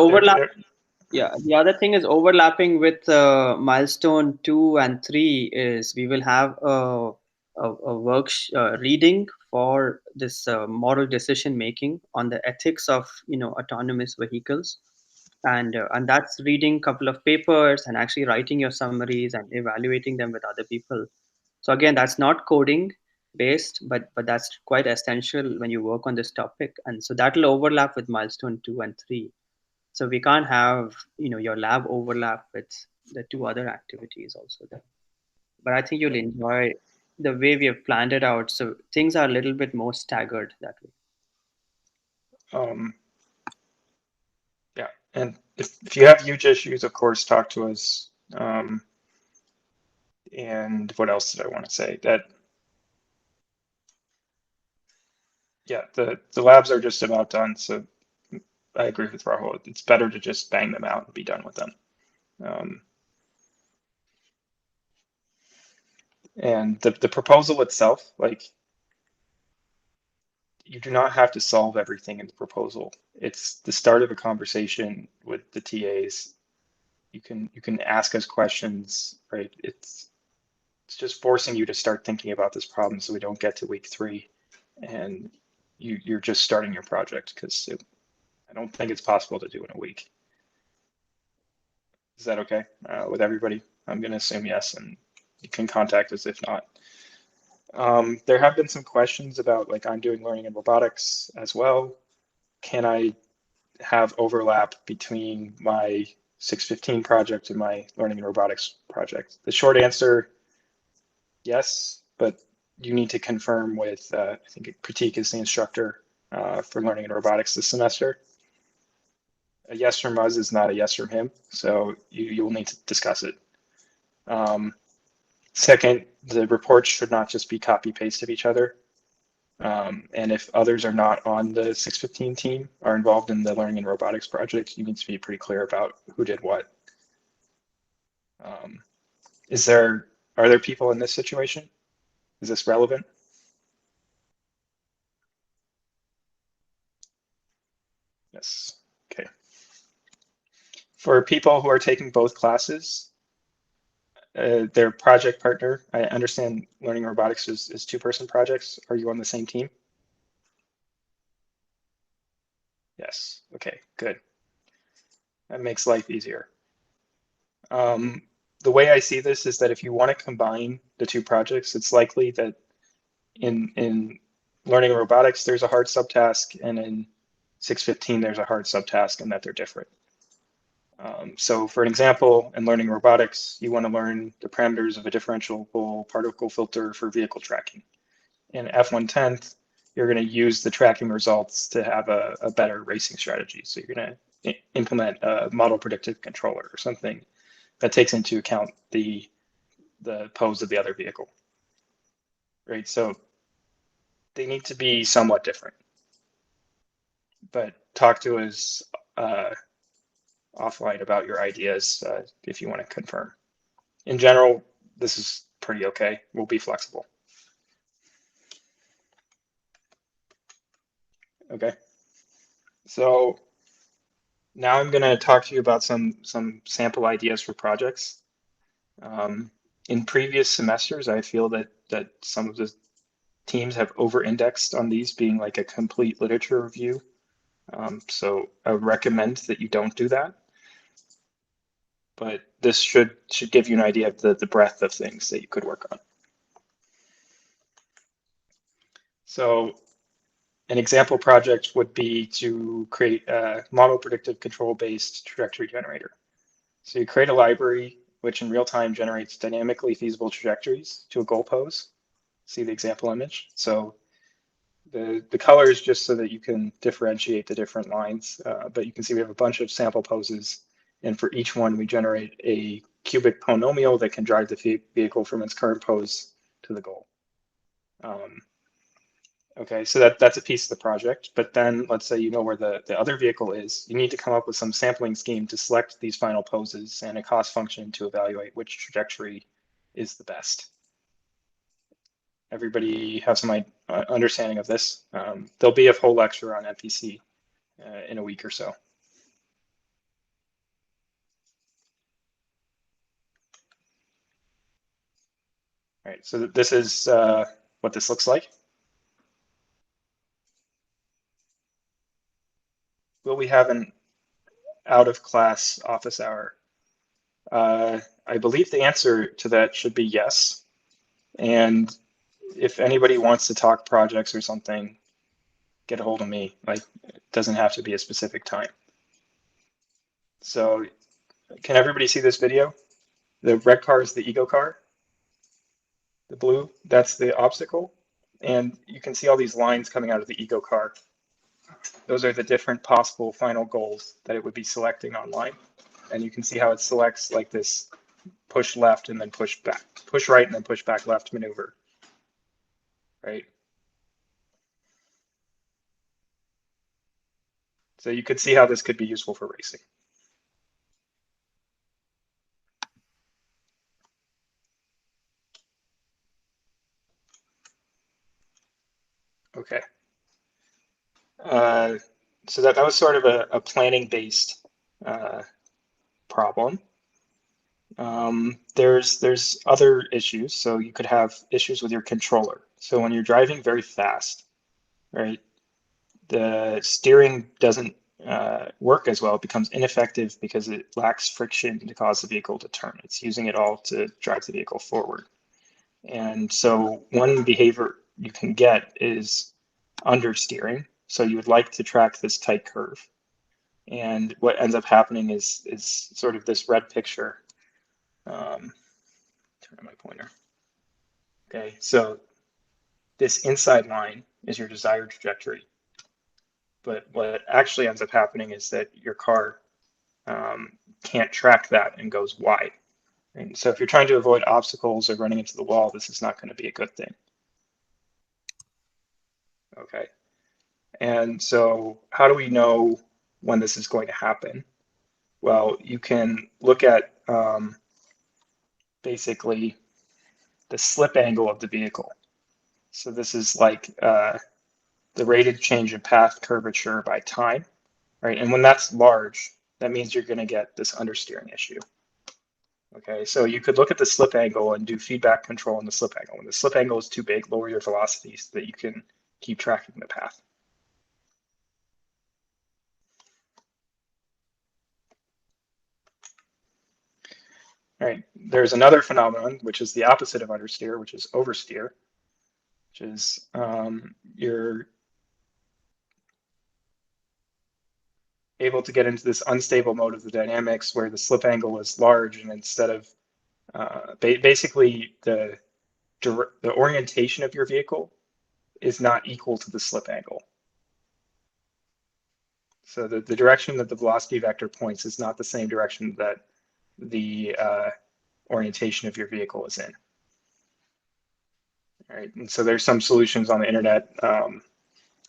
yeah, the other thing is overlapping with milestone 2 and 3 is we will have a reading for this moral decision making on the ethics of autonomous vehicles, and that's reading a couple of papers and actually writing your summaries and evaluating them with other people. So again, that's not coding based, but that's quite essential when you work on this topic, and so that'll overlap with milestone 2 and 3. So we can't have your lab overlap with the 2 other activities also there. But I think you'll enjoy the way we have planned it out. So things are a little bit more staggered that way. Yeah, and if you have huge issues, of course, talk to us. And what else did I want to say? That yeah, the labs are just about done. So I agree with Rahul. It's better to just bang them out and be done with them. And the proposal itself, like, you do not have to solve everything in the proposal. It's the start of a conversation with the TAs. You can ask us questions, right? It's just forcing you to start thinking about this problem so we don't get to week 3 and you're just starting your project, because I don't think it's possible to do in a week. Is that okay with everybody? I'm going to assume yes, and you can contact us if not. There have been some questions about, like, I'm doing learning and robotics as well. Can I have overlap between my 615 project and my learning and robotics project? The short answer, yes, but you need to confirm with, I think Pratik is the instructor for learning and robotics this semester. A yes from us is not a yes from him, so you will need to discuss it. Second, the reports should not just be copy-paste of each other. And if others are not on the 615 team, are involved in the learning and robotics project, you need to be pretty clear about who did what. Are there people in this situation? Is this relevant? Yes, okay. For people who are taking both classes, their project partner, I understand learning robotics is 2-person projects. Are you on the same team? Yes, okay, good. That makes life easier. The way I see this is that if you want to combine the 2 projects, it's likely that in learning robotics, there's a hard subtask, and in 615, there's a hard subtask, and that they're different. So for an example, in learning robotics, you want to learn the parameters of a differentiable particle filter for vehicle tracking. In F1tenth, you're going to use the tracking results to have a better racing strategy. So you're going to implement a model predictive controller or something that takes into account the pose of the other vehicle, right? So they need to be somewhat different, but talk to us offline about your ideas if you want to confirm. In general, this is pretty okay. We'll be flexible. Okay. So now I'm going to talk to you about some sample ideas for projects. In previous semesters, I feel that some of the teams have over-indexed on these being like a complete literature review. So I would recommend that you don't do that. But this should give you an idea of the breadth of things that you could work on. So an example project would be to create a model predictive control-based trajectory generator. So you create a library which in real time generates dynamically feasible trajectories to a goal pose. See the example image. So the color is just so that you can differentiate the different lines, but you can see we have a bunch of sample poses, and for each one we generate a cubic polynomial that can drive the vehicle from its current pose to the goal. Okay, so that's a piece of the project, but then let's say you know where the other vehicle is. You need to come up with some sampling scheme to select these final poses and a cost function to evaluate which trajectory is the best. everybody have some understanding of this. There'll be a whole lecture on MPC in a week or so. All right, so this is what this looks like. Will we have an out-of-class office hour? I believe the answer to that should be yes. And if anybody wants to talk projects or something, get a hold of me. Like, it doesn't have to be a specific time. So can everybody see this video? The red car is the ego car. The blue, that's the obstacle. And you can see all these lines coming out of the ego car. Those are the different possible final goals that it would be selecting online. And you can see how it selects like this push left and then push back, push right and then push back left maneuver, right? So you could see how this could be useful for racing. Okay. So that was sort of a planning-based problem. There's other issues. So you could have issues with your controller. So when you're driving very fast, right, the steering doesn't work as well. It becomes ineffective because it lacks friction to cause the vehicle to turn. It's using it all to drive the vehicle forward. And so one behavior you can get is understeering. So you would like to track this tight curve. And what ends up happening is sort of this red picture. Turn on my pointer. Okay, so this inside line is your desired trajectory. But what actually ends up happening is that your car can't track that and goes wide. And so if you're trying to avoid obstacles or running into the wall, this is not going to be a good thing. Okay. And so how do we know when this is going to happen? Well, you can look at basically the slip angle of the vehicle. So this is like the rated change in path curvature by time, right? And when that's large, that means you're going to get this understeering issue. Okay, so you could look at the slip angle and do feedback control on the slip angle. When the slip angle is too big, lower your velocity so that you can keep tracking the path. All right, there's another phenomenon, which is the opposite of understeer, which is oversteer, which is you're able to get into this unstable mode of the dynamics where the slip angle is large, and instead of basically the orientation of your vehicle is not equal to the slip angle. So the direction that the velocity vector points is not the same direction that the orientation of your vehicle is in. All right, and so there's some solutions on the internet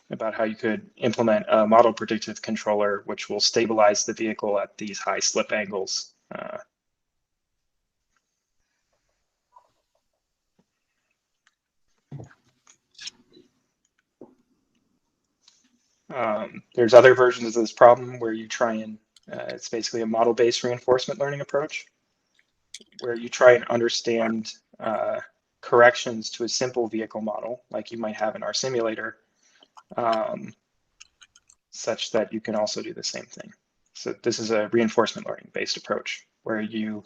about how you could implement a model predictive controller, which will stabilize the vehicle at these high slip angles. There's other versions of this problem where you try and, it's basically a model-based reinforcement learning approach, where you try and understand corrections to a simple vehicle model, like you might have in our simulator, such that you can also do the same thing. So this is a reinforcement learning based approach where you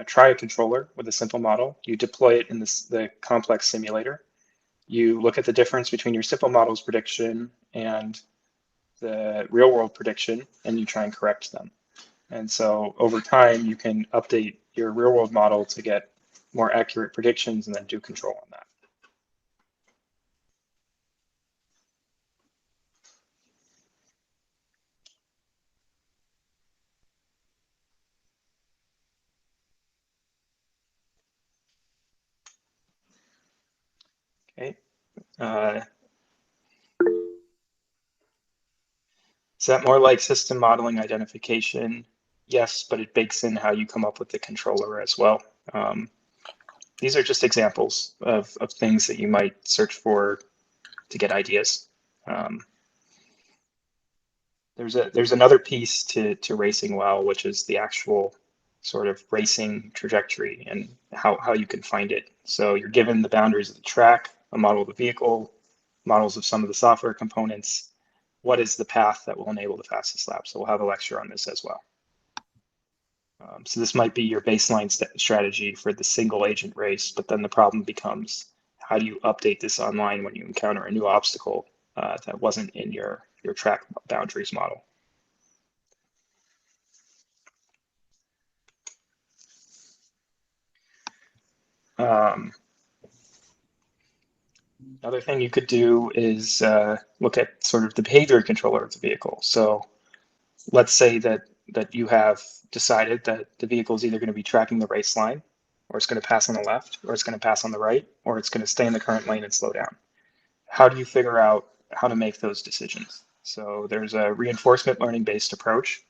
try a controller with a simple model, you deploy it in the complex simulator, you look at the difference between your simple model's prediction and the real world prediction, and you try and correct them. And so over time, you can update your real world model to get more accurate predictions and then do control on that. Okay. Is that more like system modeling identification? Yes, but it bakes in how you come up with the controller as well. these are just examples of things that you might search for to get ideas. There's another piece to racing well, which is the actual sort of racing trajectory and how you can find it. So you're given the boundaries of the track, a model of the vehicle, models of some of the software components. What is the path that will enable the fastest lap? So we'll have a lecture on this as well. So this might be your baseline strategy for the single agent race, but then the problem becomes, how do you update this online when you encounter a new obstacle that wasn't in your track boundaries model? Another thing you could do is look at sort of the behavior controller of the vehicle. So let's say that you have decided that the vehicle is either going to be tracking the race line, or it's going to pass on the left, or it's going to pass on the right, or it's going to stay in the current lane and slow down. How do you figure out how to make those decisions? So there's a reinforcement learning based approach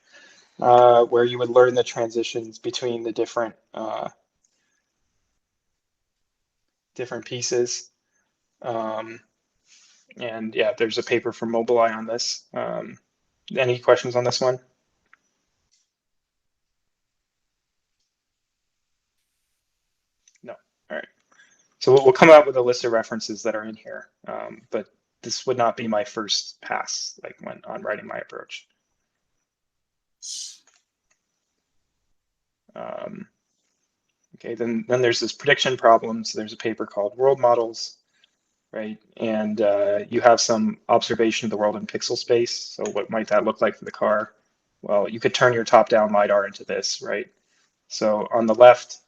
where you would learn the transitions between the different pieces. And yeah, there's a paper from Mobileye on this. Any questions on this one? No. All right. So we'll come out with a list of references that are in here, but this would not be my first pass, like when on writing my approach. Okay, then there's this prediction problem. So there's a paper called World Models, right? And you have some observation of the world in pixel space. So what might that look like for the car? Well, you could turn your top-down LiDAR into this, right? So on the left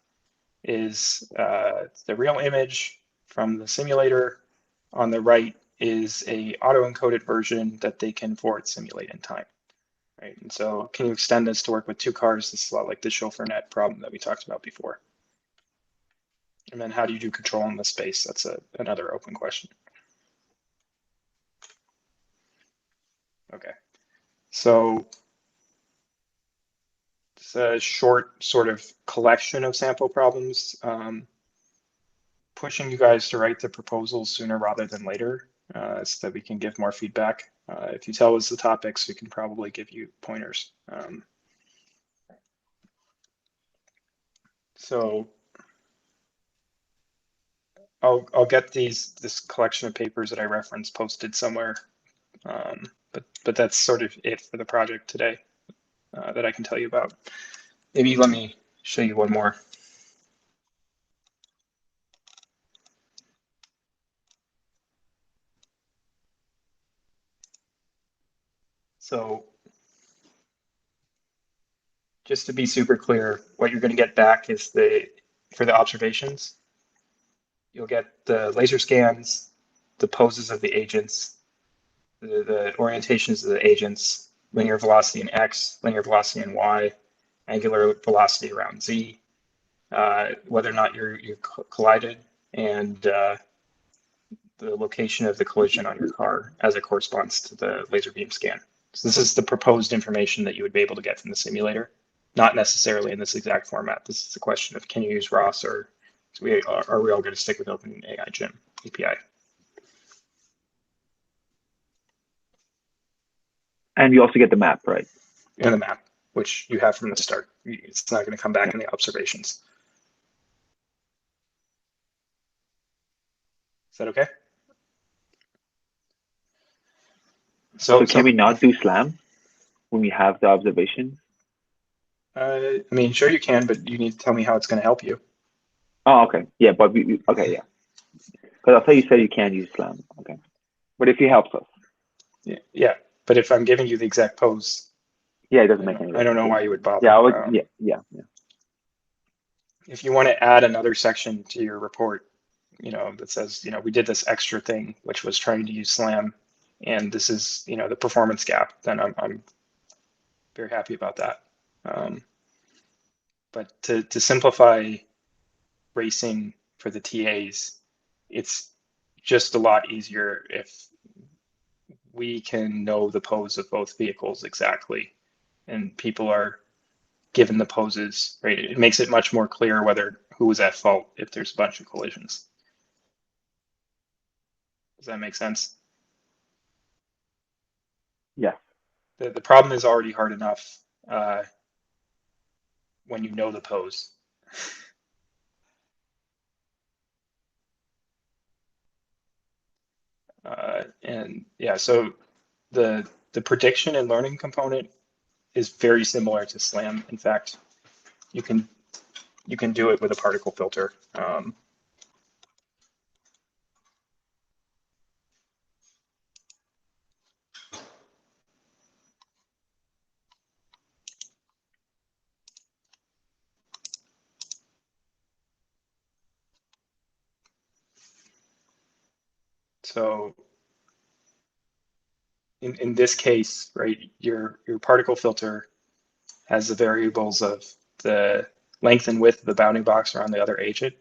is the real image from the simulator. On the right is a auto-encoded version that they can forward simulate in time, right? And so can you extend this to work with two cars? This is a lot like the chauffeur net problem that we talked about before. And then how do you do control in the space? That's another open question. Okay, so it's a short sort of collection of sample problems, pushing you guys to write the proposals sooner rather than later so that we can give more feedback. If you tell us the topics, we can probably give you pointers. So I'll get this collection of papers that I referenced posted somewhere, but that's sort of it for the project today that I can tell you about. Maybe let me show you one more. So just to be super clear, what you're going to get back is for the observations, you'll get the laser scans, the poses of the agents, the orientations of the agents, linear velocity in X, linear velocity in Y, angular velocity around Z, whether or not you collided, and the location of the collision on your car as it corresponds to the laser beam scan. So this is the proposed information that you would be able to get from the simulator, not necessarily in this exact format. This is a question of, can you use ROS, or are we all going to stick with OpenAI Gym API? And you also get the map, right? And the map, which you have from the start. It's not going to come back in the observations. Is that okay? So can we not do SLAM when we have the observations? I mean, sure you can, but you need to tell me how it's going to help you. Oh, okay. Yeah, but okay, yeah. Because I thought you said you can't use SLAM. Okay. But if he helps us. Yeah. But if I'm giving you the exact pose, yeah, it doesn't make any sense. I don't know why you would bother. Yeah, I would, yeah. If you want to add another section to your report, that says, we did this extra thing, which was trying to use SLAM, and this is, the performance gap, then I'm very happy about that. But to simplify racing for the TAs, it's just a lot easier if we can know the pose of both vehicles exactly, and people are given the poses, right? It makes it much more clear who is at fault if there's a bunch of collisions. Does that make sense? Yes. The problem is already hard enough when you know the pose. And yeah, so the prediction and learning component is very similar to SLAM. In fact, you can do it with a particle filter. So in this case, right, your particle filter has the variables of the length and width of the bounding box around the other agent,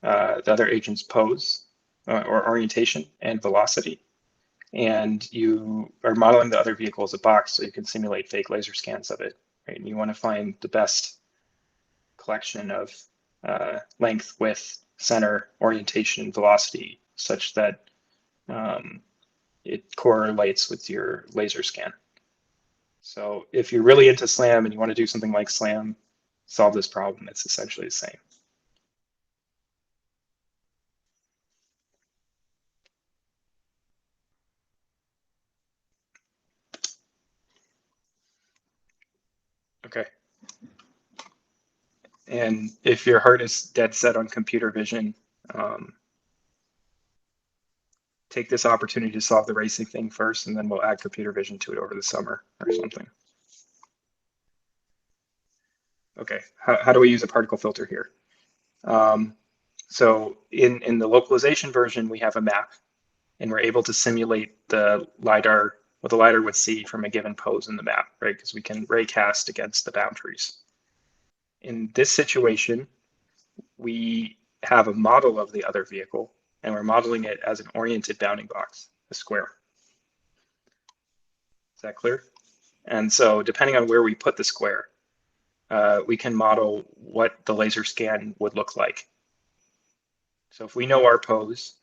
the other agent's pose or orientation, and velocity. And you are modeling the other vehicle as a box so you can simulate fake laser scans of it, right? And you want to find the best collection of length, width, center, orientation, velocity, such that it correlates with your laser scan. So if you're really into SLAM and you want to do something like SLAM, solve this problem, it's essentially the same. Okay. And if your heart is dead set on computer vision, take this opportunity to solve the racing thing first, and then we'll add computer vision to it over the summer or something. Okay, how do we use a particle filter here? So in the localization version, we have a map, and we're able to simulate the LiDAR, what the LiDAR would see from a given pose in the map, right? Because we can raycast against the boundaries. In this situation, we have a model of the other vehicle, and we're modeling it as an oriented bounding box, a square. Is that clear? And so depending on where we put the square, we can model what the laser scan would look like. So if we know our pose,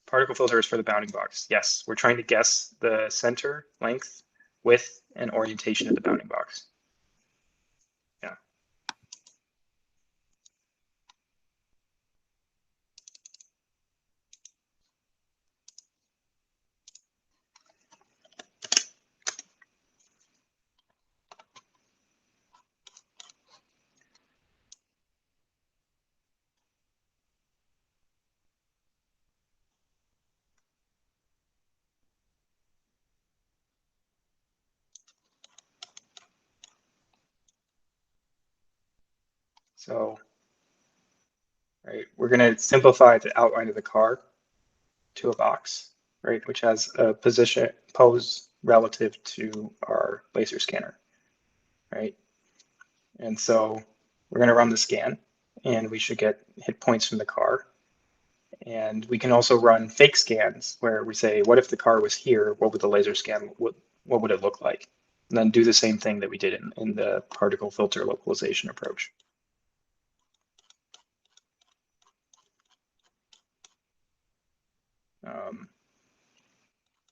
particle filter is for the bounding box. Yes, we're trying to guess the center, length, width, and orientation of the bounding box. Yeah. So, right, we're going to simplify the outline of the car to a box, right, which has a position pose relative to our laser scanner, right? And so we're going to run the scan, and we should get hit points from the car. And we can also run fake scans where we say, what if the car was here? What would the laser scan, what would it look like? And then do the same thing that we did in the particle filter localization approach.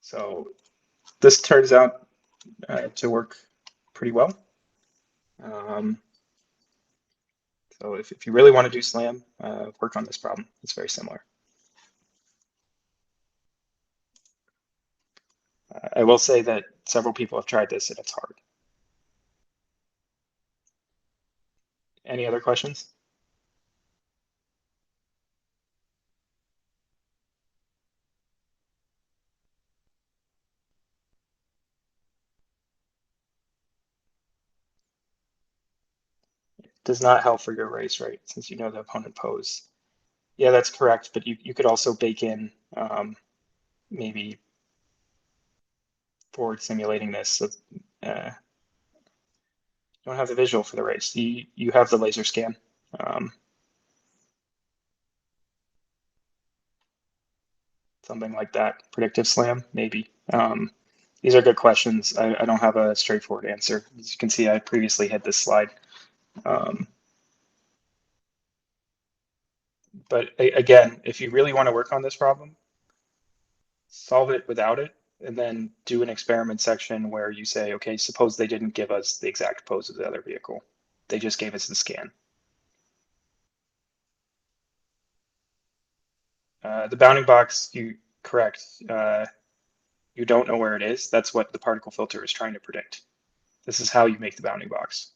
So this turns out to work pretty well. So if you really want to do SLAM, work on this problem. It's very similar. I will say that several people have tried this and it's hard. Any other questions? Does not help for your race, right? Since you know the opponent pose. Yeah, that's correct. But you could also bake in maybe forward simulating this. So, you don't have the visual for the race. You have the laser scan. Something like that. Predictive SLAM, maybe. These are good questions. I don't have a straightforward answer. As you can see, I previously had this slide. But again, if you really want to work on this problem, solve it without it, and then do an experiment section where you say, okay, suppose they didn't give us the exact pose of the other vehicle. They just gave us the scan. The bounding box, correct. You don't know where it is. That's what the particle filter is trying to predict. This is how you make the bounding box.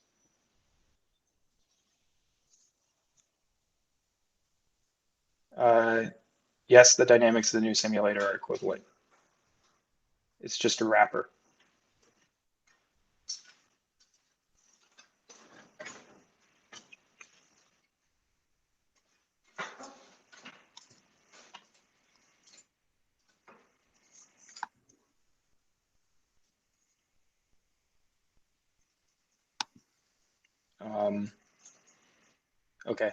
Yes, the dynamics of the new simulator are equivalent. It's just a wrapper. Okay,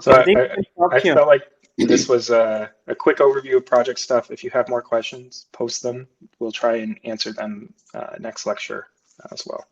so I think we can stop I here. felt like this was a quick overview of project stuff. If you have more questions, post them. We'll try and answer them next lecture as well.